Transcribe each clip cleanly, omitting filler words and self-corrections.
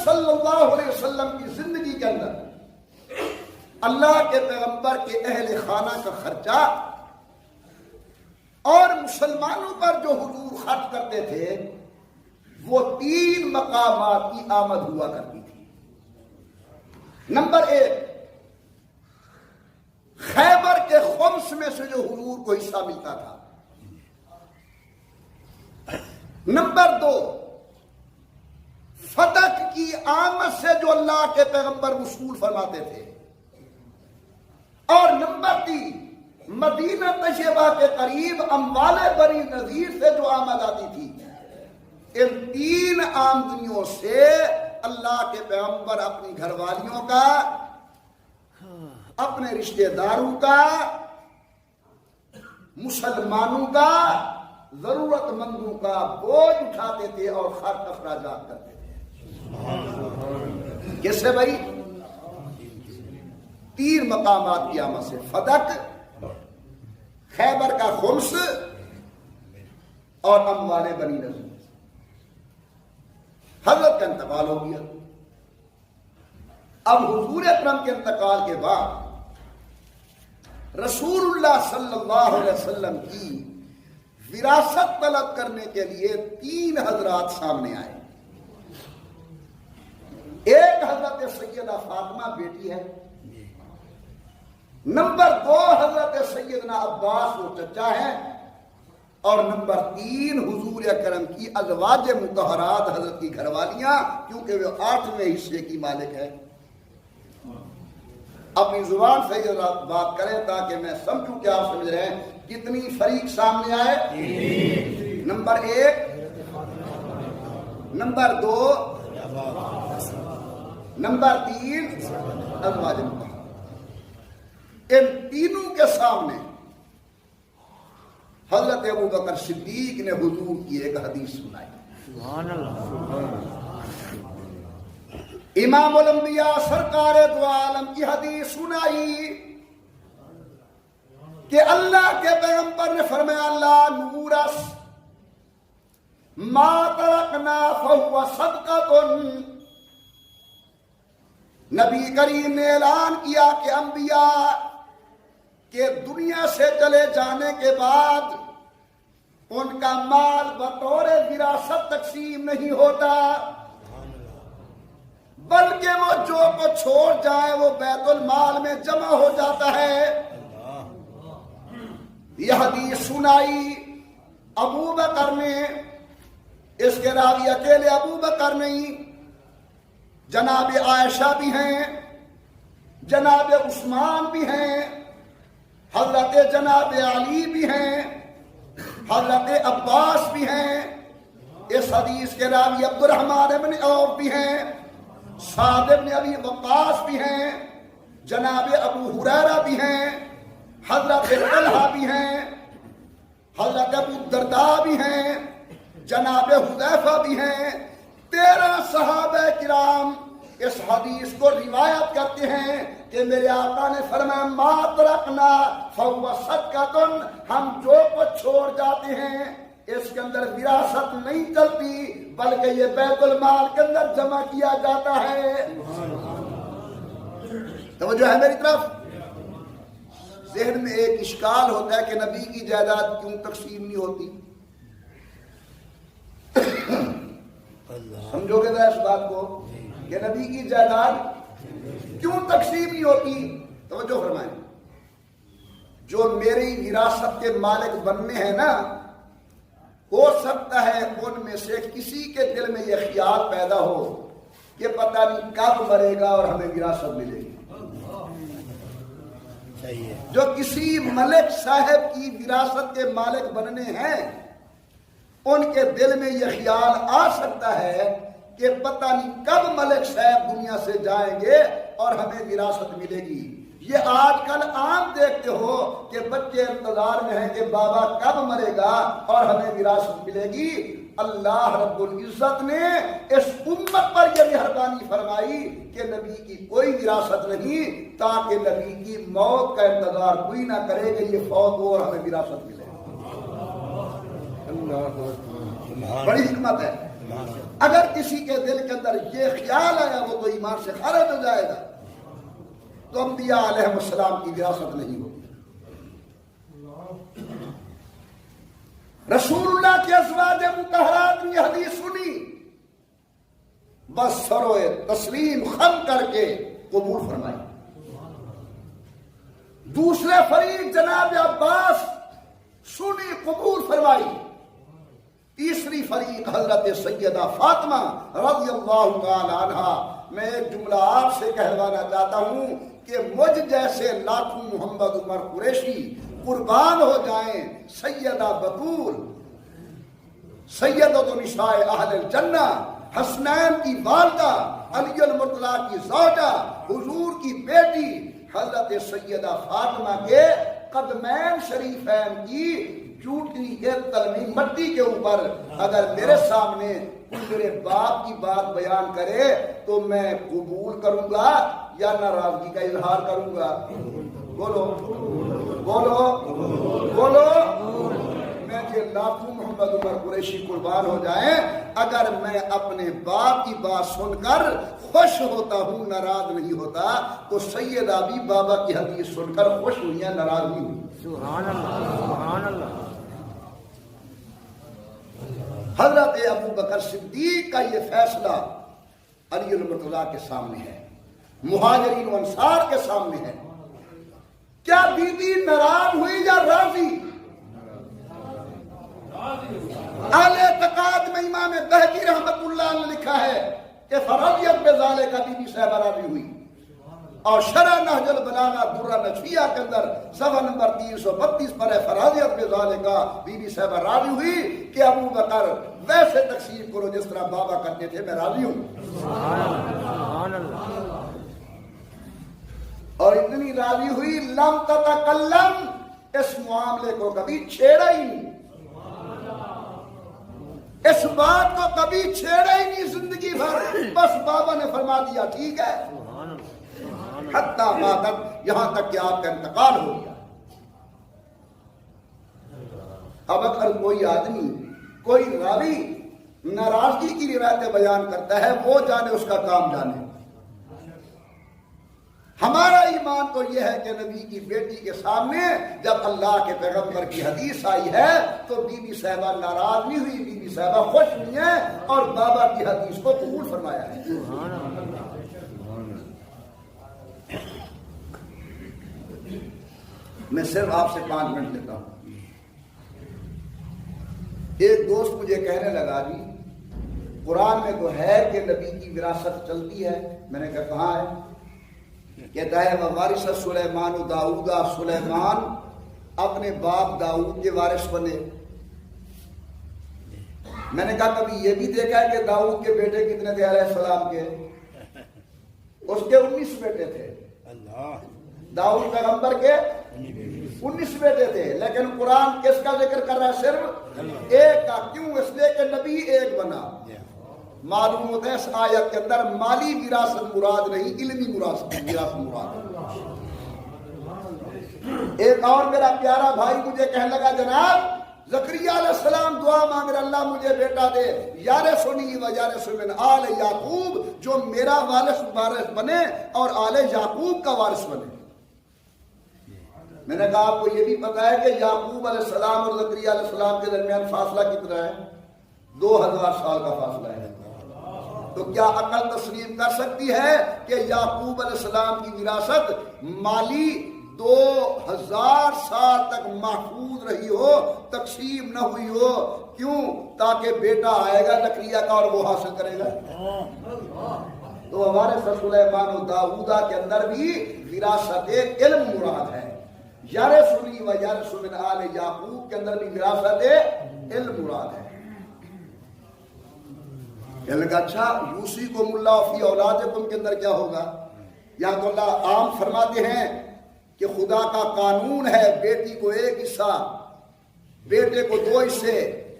صلی اللہ علیہ وسلم کی زندگی کے اندر اللہ کے پیغمبر کے اہل خانہ کا خرچہ اور مسلمانوں پر جو حضور خرچ کرتے تھے وہ 3 مقامات کی آمد ہوا کرتی تھی۔ نمبر 1، خیبر کے خمس میں سے جو حضور کو حصہ ملتا تھا۔ نمبر 2، فتح کی آمد سے جو اللہ کے پیغمبر وصول فرماتے تھے۔ اور نمبر 3، مدینہ طیبہ کے قریب اموال بنی نذیر سے جو آمد آتی تھی۔ ان 3 آمدنیوں سے اللہ کے پیغمبر اپنی گھر والیوں کا، اپنے رشتہ داروں کا، مسلمانوں کا، ضرورت مندوں کا بوجھ اٹھاتے تھے اور خرچ اخراجات کرتے تھے۔ کس سے بھائی؟ 3 مقامات کی آمد سے، فدق، خیبر کا خمس اور اموال بنی نذیر۔ حضرت کا انتقال ہو گیا۔ اب حضور اکرم کے انتقال کے بعد رسول اللہ صلی اللہ علیہ وسلم کی وراثت طلب کرنے کے لیے 3 حضرات سامنے آئے۔ ایک حضرت سیدہ فاطمہ بیٹی ہے، نمبر 2 حضرت سیدنا عباس وہ چچا ہے، اور نمبر 3 حضور اکرم کی ازواج مطہرات حضرت کی گھر والیاں، کیونکہ وہ 8ویں حصے کی مالک ہے۔ اپنی زبان سے یہ بات کریں تاکہ میں سمجھوں کہ آپ سمجھ رہے ہیں۔ کتنی فریق سامنے آئے؟ نمبر 1، نمبر 2، نمبر 3 ازواج مطہرات۔ ان تینوں کے سامنے حضرت ابوبکر صدیق نے حضور کی ایک حدیث سنائی۔ سبحان اللہ۔ امام الانبیاء سرکار دو عالم کی حدیث سنائی کہ اللہ کے پیغمبر نے فرمایا لا نورث ما ترکنا فہو صدقۃ۔ نبی کریم نے اعلان کیا کہ انبیاء کہ دنیا سے چلے جانے کے بعد ان کا مال بطور وراثت تقسیم نہیں ہوتا، بلکہ وہ جو کو چھوڑ جائے وہ بیت المال میں جمع ہو جاتا ہے۔ یہ حدیث سنائی ابو بکر نے، اس کے راوی اکیلے ابو بکر نہیں، جناب عائشہ بھی ہیں، جناب عثمان بھی ہیں، حضرت جناب علی بھی ہیں، حضرت عباس بھی ہیں، اس حدیث کے راوی عبد الرحمن بن عوف بھی ہیں، سعد بن ابی وقاص بھی ہیں، جناب ابو ہریرہ بھی ہیں، حضرت طلحہ بھی ہیں، حضرت ابو الدرداء بھی ہیں، جناب حذیفہ بھی ہیں۔ 13 صحابہ کرام اس حدیث کو روایت کرتے ہیں کہ میرے آقا نے فرمایا ما ترکنا فہو صدقۃ، ہم جو کچھ چھوڑ جاتے ہیں اس کے اندر وراثت نہیں چلتی، بلکہ یہ بیت المال کے اندر جمع کیا جاتا ہے۔ توجہ ہے میری طرف؟ ذہن میں ایک اشکال ہوتا ہے کہ نبی کی جائیداد کیوں تقسیم نہیں ہوتی؟ سمجھو گے ذرا اس بات کو کہ نبی کی جائیداد کیوں تقسیم نہیں ہوتی؟ توجہ فرمائیں۔ جو میری وراثت کے مالک بننے ہیں نا، ہو سکتا ہے ان میں سے کسی کے دل میں یہ خیال پیدا ہو کہ پتہ نہیں کب مرے گا اور ہمیں وراثت ملے گی۔ جو کسی ملک صاحب کی وراثت کے مالک بننے ہیں ان کے دل میں یہ خیال آ سکتا ہے کہ پتہ نہیں کب ملک صاحب دنیا سے جائیں گے اور ہمیں وراثت ملے گی۔ یہ آج کل عام دیکھتے ہو کہ بچے انتظار میں ہیں کہ بابا کب مرے گا اور ہمیں وراثت ملے گی۔ اللہ رب العزت نے اس امت پر یہ مہربانی فرمائی کہ نبی کی کوئی وراثت نہیں، تاکہ نبی کی موت کا انتظار کوئی نہ کرے کہ یہ فوت ہو اور ہمیں وراثت ملے۔ بڑی حکمت ہے۔ اگر کسی کے دل کے اندر یہ خیال آیا وہ تو ایمان سے خارج ہو جائے گا، تو انبیاء علیہ السلام کی وراثت نہیں ہوگی۔ رسول اللہ کے ازواج مطہرات نے یہ حدیث سنی، بس سروئے تسلیم خم کر کے قبول فرمائی۔ دوسرے فریق جناب عباس سنی، قبول فرمائی۔ تیسری فریق حضرت سیدہ فاطمہ رضی اللہ تعالی عنہا۔ میں ایک جملہ آپ سے کہوانا چاہتا ہوں کہ مجھ جیسے لاکھوں محمد عمر قریشی قربان ہو جائیں سیدہ بطول، سیدۃ نساء اہل الجنہ، حسنین کی والدہ، علی المرتضیٰ کی زوجہ، حضور کی بیٹی حضرت سیدہ فاطمہ کے قدمین شریفین کی جوٹی کے تلمی مٹی کے اوپر اگر میرے سامنے میرے باپ کی بات بیان کرے تو میں قبول کروں گا یا ناراضگی کا اظہار کروں گا؟ بولو بولو بولو۔ میں کہ لاکھوں محمد عمر قریشی قربان ہو جائیں، اگر میں اپنے باپ کی بات سن کر خوش ہوتا ہوں، ناراض نہیں ہوتا، تو سیدہ بھی بابا کی حدیث سن کر خوش ہوئی ہیں، ناراض نہیں ہوئی۔ سبحان اللہ سبحان اللہ۔ حضرت ابو بکر صدیق کا یہ فیصلہ علی المرتضیٰ کے سامنے ہے، مہاجرین و انصار کے سامنے ہے۔ کیا بی بی ناراض ہوئی یا راضی؟ اہل اعتقاد میں امام بہقی رحمت اللہ نے لکھا ہے کہ فرضیت بذالک کا بی بی صاحبہ راضی ہوئی، اور شرح نہج البلاغہ درہ نجفیہ کے اندر صفحہ نمبر 332 پر ہے فرضیت بذالک کا بی بی صاحبہ راضی ہوئی کہ ابو بکر ویسے تقسیم کرو جس طرح بابا کرتے تھے، میں راضی ہوں۔ سبحان اللہ۔ اور اتنی راضی ہوئی لم تتکلم، اس معاملے کو کبھی چھیڑا ہی نہیں، اس بات کو کبھی چھیڑا ہی نہیں زندگی بھر، بس بابا نے فرما دیا ٹھیک ہے، حتیٰ ماتت، یہاں تک کہ آپ کا انتقال ہو گیا۔ اب اگر کوئی آدمی، کوئی راوی ناراضگی کی روایتیں بیان کرتا ہے، وہ جانے، اس کا کام جانے۔ ہمارا ایمان تو یہ ہے کہ نبی کی بیٹی کے سامنے جب اللہ کے پیغمبر کی حدیث آئی ہے تو بی بی صاحبہ ناراض نہیں ہوئی، بی بی صاحبہ خوش ہوئی ہیں اور بابا کی حدیث کو قبول فرمایا ہے۔ میں صرف آپ سے 5 منٹ لیتا ہوں۔ ایک دوست مجھے کہنے لگا جی قرآن میں تو ہے کہ نبی کی وراثت چلتی ہے، میں نے کہا کہاں ہے؟ کہتا ہے ووارث سلیمان داؤد، سلیمان اپنے باپ داؤد کے وارث بنے۔ میں نے کہا کبھی یہ بھی دیکھا ہے کہ داؤد کے بیٹے کتنے تھے علیہ السلام کے؟ اس کے 19 بیٹے تھے، داؤد پیغمبر کے 19 بیٹے تھے، لیکن قرآن کس کا ذکر کر رہا ہے؟ صرف ایک کا۔ کیوں؟ اس لیے کہ نبی ایک بنا۔ معلوم ہوتا ہے اس آیت کے اندر مالی وراثت مراد نہیں، علمی وراثت مراد ہے۔ ایک اور میرا پیارا بھائی مجھے کہنے لگا جناب زکریا علیہ السلام دعا مانگ رہے اللہ مجھے بیٹا دے، یارثنی و یارث من آل یعقوب، جو میرا وارث بنے اور آل یعقوب کا وارث بنے۔ میں نے کہا آپ کو یہ بھی پتا ہے کہ یعقوب علیہ السلام اور زکریا علیہ السلام کے درمیان فاصلہ کتنا ہے؟ 2000 سال کا فاصلہ ہے۔ تو کیا عقل تسلیم کر سکتی ہے کہ یعقوب علیہ السلام کی وراثت مالی 2000 سال تک محفوظ رہی ہو، تقسیم نہ ہوئی ہو؟ کیوں؟ تاکہ بیٹا آئے گا زکریا کا اور وہ حاصل کرے گا۔ تو ہمارے سلیمان و داؤدہ کے اندر بھی وراثت علم مراد ہے، یارثنی و یارث من آل یعقوب کے اندر بھی وراثت علم مراد ہے۔ کہنے لگا اچھا یوصیکم اللہ فی اولادکم کے اندر کیا ہوگا؟ یہاں تو اللہ عام فرماتے ہیں کہ خدا کا قانون ہے بیٹی کو 1 حصہ، بیٹے کو 2 حصے،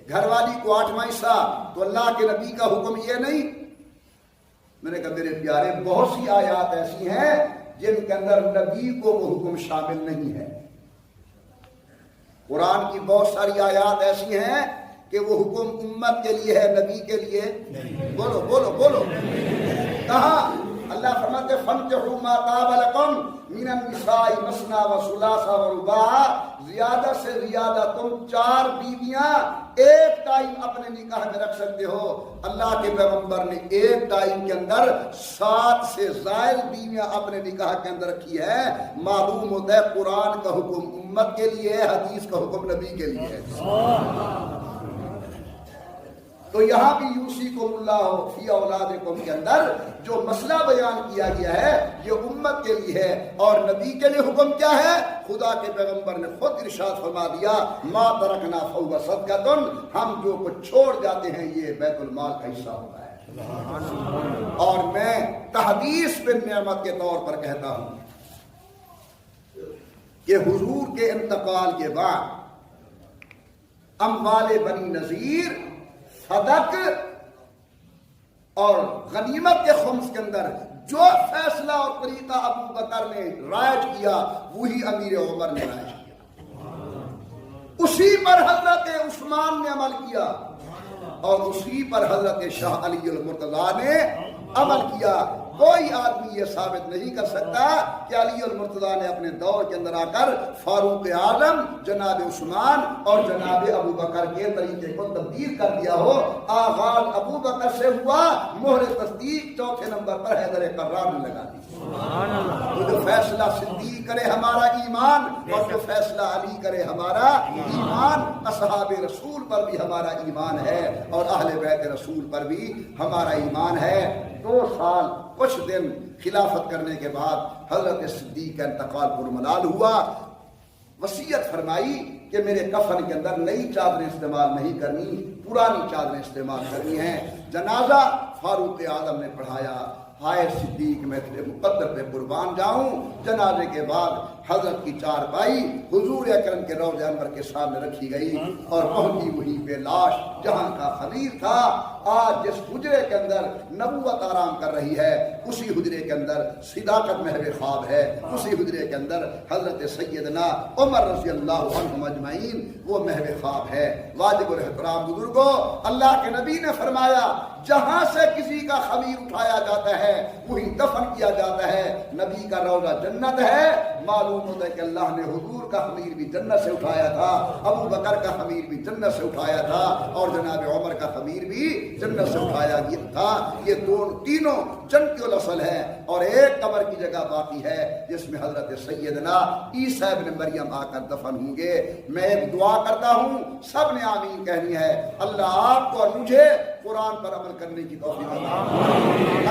گھر والی کو 8واں حصہ، تو اللہ کے نبی کا حکم یہ نہیں؟ میں نے کہا میرے پیارے بہت سی آیات ایسی ہیں جن کے اندر نبی کو وہ حکم شامل نہیں ہے۔ قرآن کی بہت ساری آیات ایسی ہیں کہ وہ حکم امت کے لیے ہے, نبی کے لیے؟ بولو بولو بولو. کہاں؟ اللہ فرماتے فانکحوا ما طاب لکم من النساء مثنی و ثلاث و رباع, زیادہ سے زیادہ تم 4 بیویاں ایک ٹائم اپنے نکاح میں رکھ سکتے ہو. اللہ کے پیغمبر نے ایک ٹائم کے اندر 7 سے زائد بیویاں اپنے نکاح کے اندر رکھی ہے. معلوم ہوتا ہے قرآن کا حکم امت کے لیے ہے, حدیث کا حکم نبی کے لیے ہے. تو یہاں بھی یوصیکم اللہ فی اولادکم کے اندر جو مسئلہ بیان کیا گیا ہے یہ امت کے لیے ہے, اور نبی کے لیے حکم کیا ہے؟ خدا کے پیغمبر نے خود ارشاد فرما دیا ما ترکنا فہو صدقۃ, ہم جو کچھ چھوڑ جاتے ہیں یہ بیت المال کا حصہ ہوتا ہے. اور میں تحدیث بن نعمت کے طور پر کہتا ہوں کہ حضور کے انتقال کے بعد اموال بنی نذیر, صدق اور غنیمت کے خمس کے اندر جو فیصلہ اور طریقہ ابو بکر نے رائج کیا وہی امیر عمر نے رائج کیا, اسی پر حضرت عثمان نے عمل کیا, اور اسی پر حضرت شاہ علی المرتضیٰ نے عمل کیا. کوئی آدمی یہ ثابت نہیں کر سکتا کہ علی المرتضیٰ نے اپنے دور کے اندر آ کر فاروق اعظم, جناب عثمان اور جناب ابو بکر کے طریقے کو تبدیل کر دیا ہو. آغاز ابو بکر سے ہوا, مہر تصدیق چوتھے نمبر پر حیدر کرار نے لگا دی. تو جو فیصلہ صدیق کرے ہمارا ایمان, اور جو فیصلہ علی کرے ہمارا ایمان. اصحاب رسول پر بھی ہمارا ایمان ہے, اور اہل بیت رسول پر بھی ہمارا ایمان ہے. 2 سال کچھ دن خلافت کرنے کے بعد حضرت صدیق کا انتقال پرملال ہوا. وصیت فرمائی کہ میرے کفن کے اندر نئی چادریں استعمال نہیں کرنی, پرانی چادریں استعمال کرنی ہیں. جنازہ فاروق اعظم نے پڑھایا. ہائے صدیق میں تیرے مقدر پہ قربان جاؤں. جنازے کے بعد حضرت کی چارپائی حضور اکرم کے روضہ انور کے سامنے رکھی گئی, اور پہنچی وہیں پہ لاش جہاں کا خلیل تھا. آج جس حجرے کے اندر نبوت آرام کر رہی ہے اسی حجرے کے اندر صداقت محو خواب ہے. اسی حجرے کے اندر حضرت سیدنا عمر رضی اللہ عنہ اجمعین وہ محو خواب ہے. واجب الاحترام بزرگوں, اللہ کے نبی نے فرمایا جہاں سے کسی کا خمیر اٹھایا جاتا ہے وہی دفن کیا جاتا ہے. نبی کا روضہ جنت ہے. معلوم ہوتا ہے کہ اللہ نے حضور کا خمیر بھی جنت سے اٹھایا تھا, ابو بکر کا خمیر بھی جنت سے اٹھایا تھا, اور جناب عمر کا خمیر بھی جنت سے اٹھایا گیا تھا. یہ تینوں جنت الاصل ہے, اور ایک قبر کی جگہ باقی ہے جس میں حضرت سیدنا عیسیٰ ابن مریم آ کر دفن ہوں گے. میں ایک دعا کرتا ہوں, سب نے آمین کہنی ہے. اللہ آپ کو اور مجھے قرآن پر عمل کرنے کی توفیق عطا.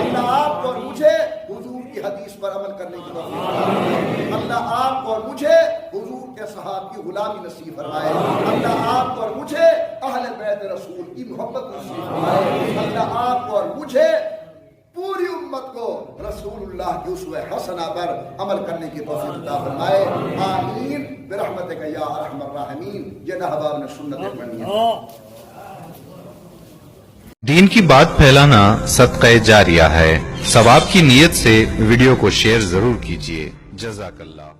اللہ آپ کو اور مجھے حضور کی حدیث پر عمل کرنے کی توفیق عطا. اللہ آپ کو اور مجھے حضور کے صحابہ کی غلامی نصیب فرمائے. اللہ آپ کو اور مجھے اہل بیت رسول کی محبت نصیب فرمائے. اللہ آپ کو اور مجھے پوری امت کو رسول اللہ کی اسوہ حسنہ پر عمل کرنے کی توفیق عطا فرمائے. آمین برحمتک یا ارحم الراحمین. یہ احباب نے سنتیں پڑھی ہیں. دین کی بات پھیلانا صدقہ جاریہ ہے. ثواب کی نیت سے ویڈیو کو شیئر ضرور کیجیے. جزاک اللہ.